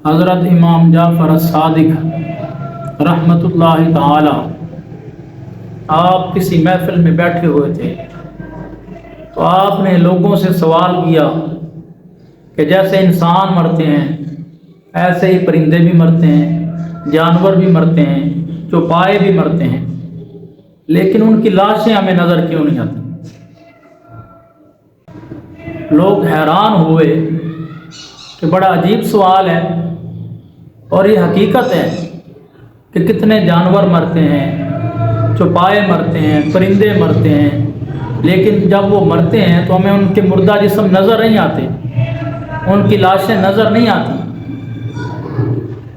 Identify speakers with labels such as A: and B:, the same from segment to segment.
A: حضرت امام جعفر الصادق رحمتullah تعالی آپ کسی محفل میں بیٹھے ہوئے تھے تو آپ نے لوگوں سے سوال کیا کہ جیسے انسان مرتے ہیں ایسے ہی پرندے بھی مرتے ہیں، جانور بھی مرتے ہیں، چوپائے بھی مرتے ہیں، لیکن ان کی لاشیں ہمیں نظر کیوں نہیں آتی؟ لوگ حیران ہوئے کہ بڑا عجیب سوال ہے، اور یہ حقیقت ہے کہ کتنے جانور مرتے ہیں، چوپائے مرتے ہیں، پرندے مرتے ہیں، لیکن جب وہ مرتے ہیں تو ہمیں ان کے مردہ جسم نظر نہیں آتے، ان کی لاشیں نظر نہیں آتی۔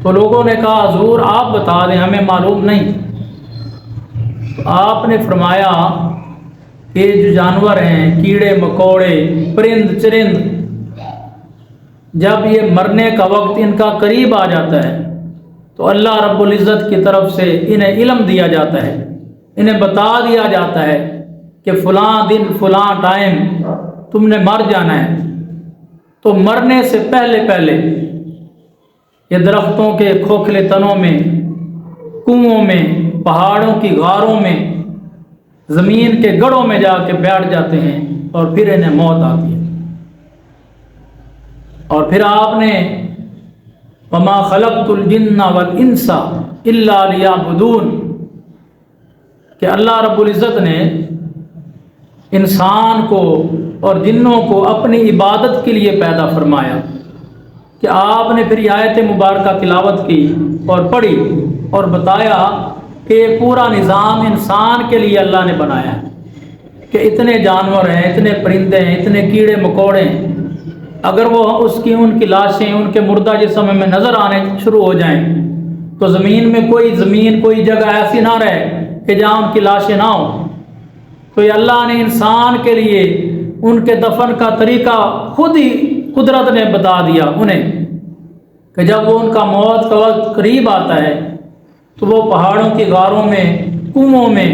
A: تو لوگوں نے کہا حضور آپ بتا دیں، ہمیں معلوم نہیں۔ تو آپ نے فرمایا کہ جو جانور ہیں، کیڑے مکوڑے، پرند چرند، جب یہ مرنے کا وقت ان کا قریب آ جاتا ہے تو اللہ رب العزت کی طرف سے انہیں علم دیا جاتا ہے، انہیں بتا دیا جاتا ہے کہ فلاں دن فلاں ٹائم تم نے مر جانا ہے۔ تو مرنے سے پہلے پہلے یہ درختوں کے کھوکھلے تنوں میں، کنووں میں، پہاڑوں کی غاروں میں، زمین کے گڑھوں میں جا کے بیٹھ جاتے ہیں، اور پھر انہیں موت آتی ہے۔ اور پھر آپ نے وَمَا خَلَقْتُ الْجِنَّ وَالْإِنسَ إِلَّا لِيَعْبُدُونَ کہ اللہ رب العزت نے انسان کو اور جنوں کو اپنی عبادت کے لیے پیدا فرمایا۔ کہ آپ نے پھر یہ آیت مبارکہ تلاوت کی اور پڑھی اور بتایا کہ پورا نظام انسان کے لیے اللہ نے بنایا ہے، کہ اتنے جانور ہیں، اتنے پرندے ہیں، اتنے کیڑے مکوڑے ہیں، اگر وہ ان کی لاشیں، ان کے مردہ جسم میں نظر آنے شروع ہو جائیں تو زمین میں کوئی جگہ ایسی نہ رہے کہ جہاں ان کی لاشیں نہ ہوں۔ تو یہ اللہ نے انسان کے لیے ان کے دفن کا طریقہ خود ہی قدرت نے بتا دیا انہیں، کہ جب وہ ان کا موت کا وقت قریب آتا ہے تو وہ پہاڑوں کی غاروں میں، کنووں میں،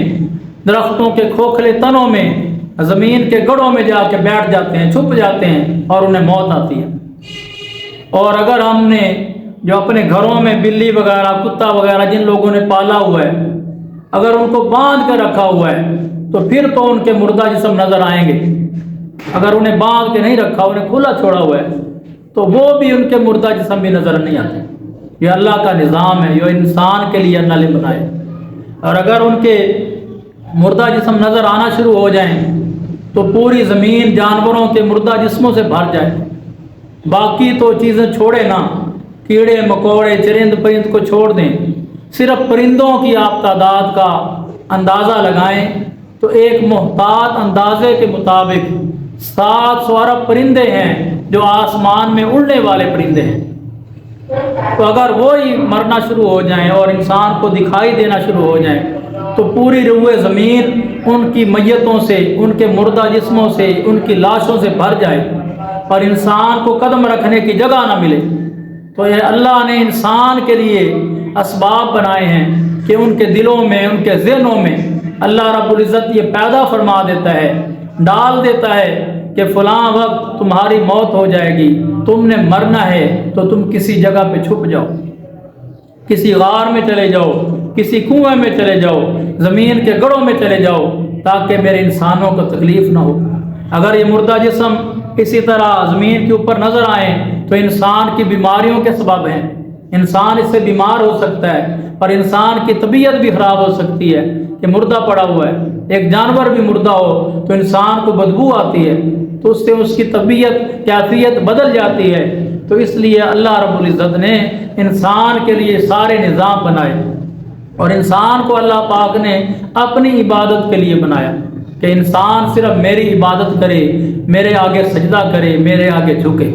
A: درختوں کے کھوکھلے تنوں میں، زمین کے گڑھوں میں جا کے بیٹھ جاتے ہیں، چھپ جاتے ہیں، اور انہیں موت آتی ہے۔ اور اگر ہم نے جو اپنے گھروں میں بلی وغیرہ، کتا وغیرہ جن لوگوں نے پالا ہوا ہے، اگر ان کو باندھ کے رکھا ہوا ہے تو پھر تو ان کے مردہ جسم نظر آئیں گے۔ اگر انہیں باندھ کے نہیں رکھا، انہیں کھلا چھوڑا ہوا ہے تو وہ بھی ان کے مردہ جسم بھی نظر نہیں آتے۔ یہ اللہ کا نظام ہے، یہ انسان کے لیے اللہ نے بنائے۔ اور اگر ان کے مردہ جسم نظر آنا شروع ہو جائیں تو پوری زمین جانوروں کے مردہ جسموں سے بھر جائے، باقی تو چیزیں چھوڑے نا، کیڑے مکوڑے چرند پرند کو چھوڑ دیں، صرف پرندوں کی آپ تعداد کا اندازہ لگائیں تو ایک محتاط اندازے کے مطابق 700 ارب پرندے ہیں جو آسمان میں اڑنے والے پرندے ہیں۔ تو اگر وہی مرنا شروع ہو جائیں اور انسان کو دکھائی دینا شروع ہو جائیں تو پوری روئے زمین ان کی میتوں سے، ان کے مردہ جسموں سے، ان کی لاشوں سے بھر جائے اور انسان کو قدم رکھنے کی جگہ نہ ملے۔ تو یہ اللہ نے انسان کے لیے اسباب بنائے ہیں کہ ان کے دلوں میں، ان کے ذہنوں میں اللہ رب العزت یہ پیدا فرما دیتا ہے، ڈال دیتا ہے کہ فلاں وقت تمہاری موت ہو جائے گی، تم نے مرنا ہے تو تم کسی جگہ پہ چھپ جاؤ، کسی غار میں چلے جاؤ، کسی کنویں میں چلے جاؤ، زمین کے گڑھوں میں چلے جاؤ، تاکہ میرے انسانوں کو تکلیف نہ ہو۔ اگر یہ مردہ جسم اسی طرح زمین کے اوپر نظر آئیں تو انسان کی بیماریوں کے سبب ہیں، انسان اس سے بیمار ہو سکتا ہے، اور انسان کی طبیعت بھی خراب ہو سکتی ہے کہ مردہ پڑا ہوا ہے۔ ایک جانور بھی مردہ ہو تو انسان کو بدبو آتی ہے، تو اس سے اس کی طبیعت کیفیت بدل جاتی ہے۔ تو اس لیے اللہ رب العزت نے انسان کے لیے سارے نظام بنائے، اور انسان کو اللہ پاک نے اپنی عبادت کے لیے بنایا کہ انسان صرف میری عبادت کرے، میرے آگے سجدہ کرے، میرے آگے جھکے۔